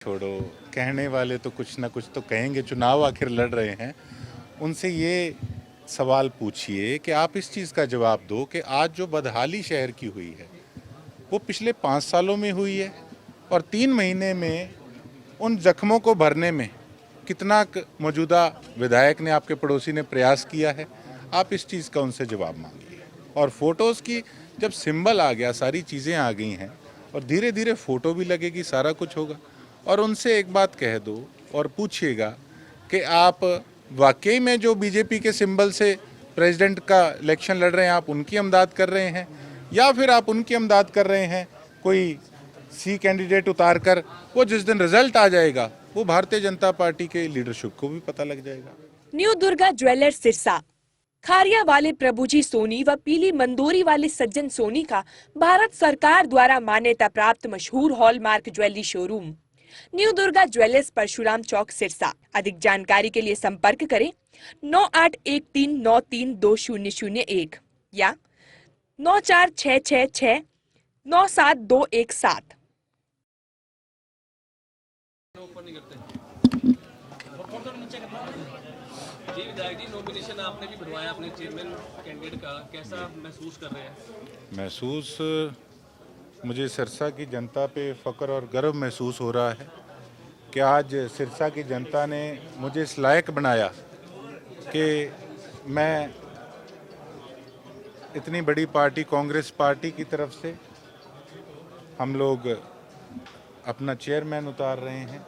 छोड़ो, कहने वाले तो कुछ ना कुछ तो कहेंगे, चुनाव आखिर लड़ रहे हैं। उनसे ये सवाल पूछिए कि आप इस चीज़ का जवाब दो कि आज जो बदहाली शहर की हुई है वो पिछले 5 सालों में हुई है और 3 महीने में उन जख्मों को भरने में कितना मौजूदा विधायक ने, आपके पड़ोसी ने प्रयास किया है। आप इस चीज़ का उनसे जवाब मांगिए। और फोटोज़ की जब सिंबल आ गया, सारी चीज़ें आ गई हैं और धीरे धीरे फ़ोटो भी लगेगी, सारा कुछ होगा। और उनसे एक बात कह दो और पूछिएगा कि आप वाकई में जो बीजेपी के सिंबल से प्रेसिडेंट का इलेक्शन लड़ रहे हैं, आप उनकी इमदाद कर रहे हैं या फिर आप उनकी इमदाद कर रहे हैं कोई सी कैंडिडेट उतार कर। वो जिस दिन रिजल्ट आ जाएगा वो भारतीय जनता पार्टी के लीडरशिप को भी पता लग जाएगा। न्यू दुर्गा ज्वेलर्स सिरसा, खारिया वाले प्रभुजी सोनी व पीली मंदोरी वाले सज्जन सोनी का भारत सरकार द्वारा मान्यता प्राप्त मशहूर hallmark jewellery showroom new Durga jewellers, Parshuram Chowk, Sirsa. अधिक जानकारी के लिए संपर्क करें 9813932001 या 9466697217। जी विधायक जी, नॉमिनेशन आपने भी भरवाया अपने चेयरमैन कैंडिडेट का, कैसा महसूस कर रहे हैं? महसूस मुझे सिरसा की जनता पे फ़ख्र और गर्व महसूस हो रहा है कि आज सिरसा की जनता ने मुझे इस लायक बनाया कि मैं इतनी बड़ी पार्टी कांग्रेस पार्टी की तरफ से हम लोग अपना चेयरमैन उतार रहे हैं।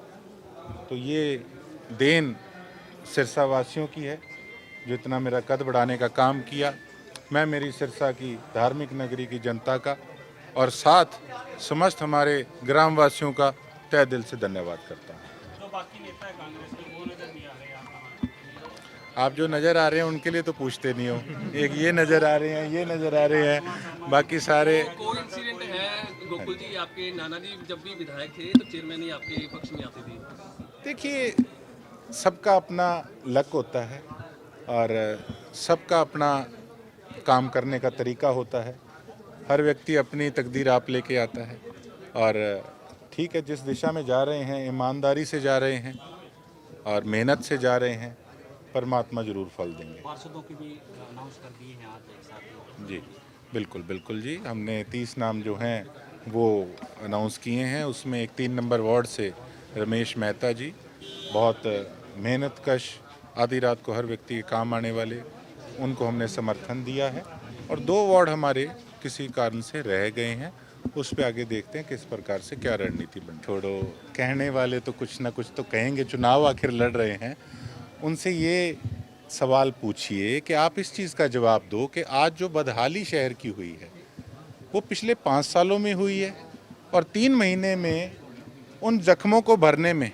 तो ये देन सिरसा वासियों की है जो इतना मेरा कद बढ़ाने का काम किया। मैं मेरी सिरसा की धार्मिक नगरी की जनता का और साथ समस्त हमारे ग्रामवासियों का तहे दिल से धन्यवाद करता हूँ। जो बाकी नेता है कांग्रेस के, वो नजर नहीं आ रहे हैं आप जो नज़र आ रहे हैं उनके लिए तो पूछते नहीं हो। एक ये नज़र आ रहे हैं, ये नज़र आ रहे हैं, बाकी सारे। कोई इंसिडेंट है गोकुल जी, आपके नाना जी जब भी विधायक थे तो चेयरमैन ही आपके पक्ष में आती थी? देखिए, सबका अपना लक होता है और सबका अपना काम करने का तरीका होता है। हर व्यक्ति अपनी तकदीर आप लेके आता है और ठीक है, जिस दिशा में जा रहे हैं, ईमानदारी से जा रहे हैं और मेहनत से जा रहे हैं, परमात्मा जरूर फल देंगे। पार्षदों की भी अनाउंस कर दिए हैं आज एक साथ? जी बिल्कुल बिल्कुल जी, हमने 30 नाम जो हैं वो अनाउंस किए हैं। उसमें एक 3 नंबर वार्ड से रमेश मेहता जी, बहुत मेहनत कश, आधी रात को हर व्यक्ति के काम आने वाले, उनको हमने समर्थन दिया है। और 2 वार्ड हमारे किसी कारण से रह गए हैं, उस पे आगे देखते हैं किस प्रकार से क्या रणनीति बन। छोड़ो, कहने वाले तो कुछ ना कुछ तो कहेंगे, चुनाव आखिर लड़ रहे हैं। उनसे ये सवाल पूछिए कि आप इस चीज़ का जवाब दो कि आज जो बदहाली शहर की हुई है वो पिछले 5 सालों में हुई है और 3 महीने में उन जख्मों को भरने में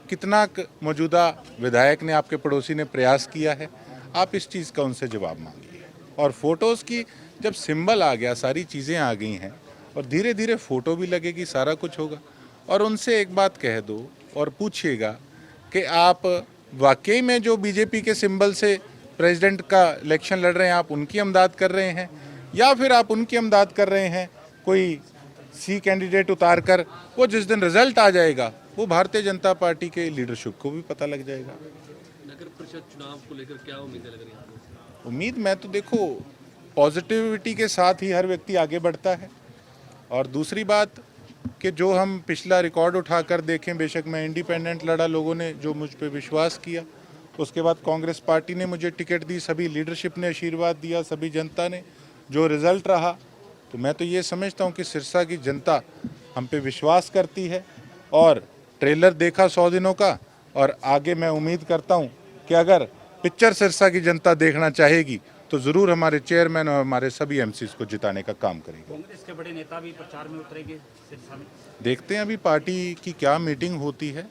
कितना मौजूदा विधायक ने, आपके पड़ोसी ने प्रयास किया है। आप इस चीज़ का उनसे जवाब मांगिए। और फोटोज़ की जब सिंबल आ गया, सारी चीज़ें आ गई हैं और धीरे धीरे फ़ोटो भी लगेगी, सारा कुछ होगा। और उनसे एक बात कह दो और पूछिएगा कि आप वाकई में जो बीजेपी के सिंबल से प्रेसिडेंट का इलेक्शन लड़ रहे हैं, आप उनकी इमदाद कर रहे हैं या फिर आप उनकी इमदाद कर रहे हैं कोई सी कैंडिडेट उतार कर। वो जिस दिन रिजल्ट आ जाएगा वो भारतीय जनता पार्टी के लीडरशिप को भी पता लग जाएगा। नगर परिषद चुनाव को लेकर क्या उम्मीदें लग रही हैं आपको? उम्मीद, मैं तो देखो पॉजिटिविटी के साथ ही हर व्यक्ति आगे बढ़ता है। और दूसरी बात कि जो हम पिछला रिकॉर्ड उठाकर देखें, बेशक मैं इंडिपेंडेंट लड़ा, लोगों ने जो मुझ पे विश्वास किया, उसके बाद कांग्रेस पार्टी ने मुझे टिकट दी, सभी लीडरशिप ने आशीर्वाद दिया, सभी जनता ने, जो रिज़ल्ट रहा, तो मैं तो ये समझता हूँ कि सिरसा की जनता हम पे विश्वास करती है। और ट्रेलर देखा 100 दिनों का, और आगे मैं उम्मीद करता हूँ कि अगर पिक्चर सिरसा की जनता देखना चाहेगी तो ज़रूर हमारे चेयरमैन और हमारे सभी एमसीज को जिताने का काम करेंगे। कांग्रेस के बड़े नेता भी प्रचार में उतरेंगे सिरसा में? देखते हैं अभी पार्टी की क्या मीटिंग होती है,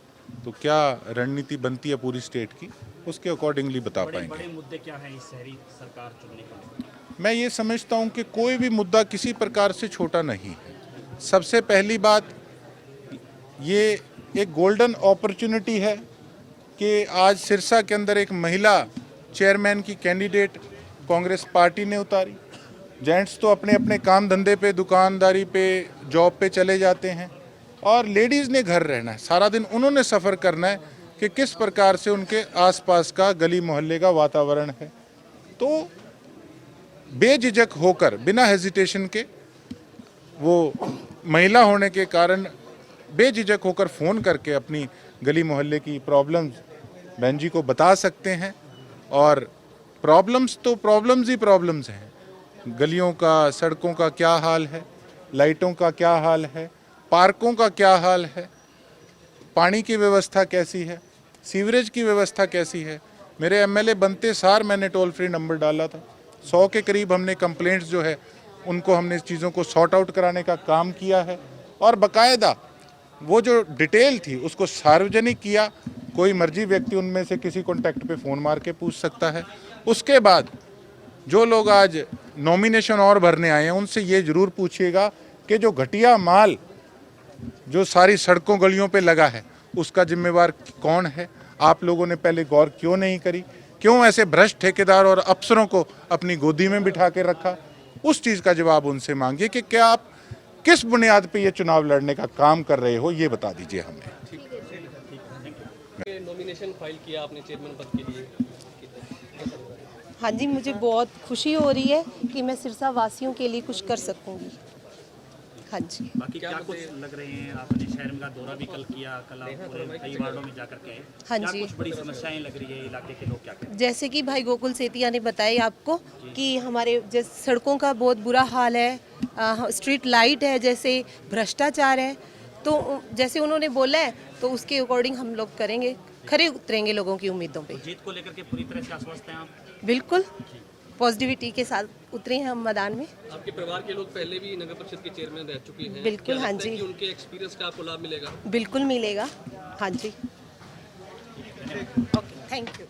तो क्या रणनीति बनती है पूरी स्टेट की, उसके अकॉर्डिंगली बता पाएंगे। बड़े मुद्दे क्या हैं इस शहरी सरकार चुनने का? मैं ये समझता हूँ कि कोई भी मुद्दा किसी प्रकार से छोटा नहीं है। सबसे पहली बात, ये एक गोल्डन अपॉर्चुनिटी है कि आज सिरसा के अंदर एक महिला चेयरमैन की कैंडिडेट कांग्रेस पार्टी ने उतारी। जेंट्स तो अपने अपने काम धंधे पे, दुकानदारी पे, जॉब पे चले जाते हैं, और लेडीज़ ने घर रहना है, सारा दिन उन्होंने सफ़र करना है कि किस प्रकार से उनके आसपास का गली मोहल्ले का वातावरण है। तो बेझिझक होकर, बिना हेजिटेशन के, वो महिला होने के कारण बेझिझक होकर फ़ोन करके अपनी गली मोहल्ले की प्रॉब्लम्स बहन जी को बता सकते हैं। और प्रॉब्लम्स तो प्रॉब्लम्स ही प्रॉब्लम्स हैं। गलियों का, सड़कों का क्या हाल है, लाइटों का क्या हाल है, पार्कों का क्या हाल है, पानी की व्यवस्था कैसी है, सीवरेज की व्यवस्था कैसी है। मेरे एमएलए बनते सार मैंने टोल फ्री नंबर डाला था। 100 के करीब हमने कंप्लेंट्स जो है उनको हमने इस चीज़ों को सॉर्ट आउट कराने का काम किया है। और बाकायदा वो जो डिटेल थी उसको सार्वजनिक किया। कोई मर्जी व्यक्ति उनमें से किसी कॉन्टैक्ट पे फ़ोन मार के पूछ सकता है। उसके बाद जो लोग आज नॉमिनेशन और भरने आए हैं उनसे ये ज़रूर पूछिएगा कि जो घटिया माल जो सारी सड़कों गलियों पे लगा है उसका जिम्मेवार कौन है। आप लोगों ने पहले गौर क्यों नहीं करी, क्यों ऐसे भ्रष्ट ठेकेदार और अफसरों को अपनी गोदी में बिठा के रखा। उस चीज़ का जवाब उनसे मांगिए कि क्या आप किस बुनियाद पे ये चुनाव लड़ने का काम कर रहे हो, ये बता दीजिए हमें। नॉमिनेशन फाइल किया आपने चेयरमैन पद के लिए। हाँ जी, मुझे बहुत खुशी हो रही है कि मैं सिरसा वासियों के लिए कुछ कर सकूंगी। हाँ जी। बाकी क्या कुछ लग रहे हैं, आपने शहर का दौरा भी कल किया, कल आप पूरे कई वार्डों में जाकर के आए। हाँ क्या जी। कुछ बड़ी समस्याएं लग रही है, इलाके के लोग क्या कहते हैं? जैसे कि भाई गोकुल सेतिया ने बताया आपको कि हमारे जैसे सड़कों का बहुत बुरा हाल है, स्ट्रीट लाइट है, जैसे भ्रष्टाचार है। तो जैसे उन्होंने बोला है तो उसके अकॉर्डिंग हम लोग करेंगे, खरे उतरेंगे लोगों की उम्मीदों पे। जीत को लेकर के पूरी तरह से आश्वस्त हैं आप? बिल्कुल पॉजिटिविटी के साथ उतरे हैं हम मैदान में। आपके परिवार के लोग पहले भी नगर परिषद के चेयरमैन रह चुके हैं। बिल्कुल, क्या हाँ लगता है जी। कि उनके एक्सपीरियंस का आपको लाभ मिलेगा? बिल्कुल मिलेगा। हाँ जी। Okay, thank you.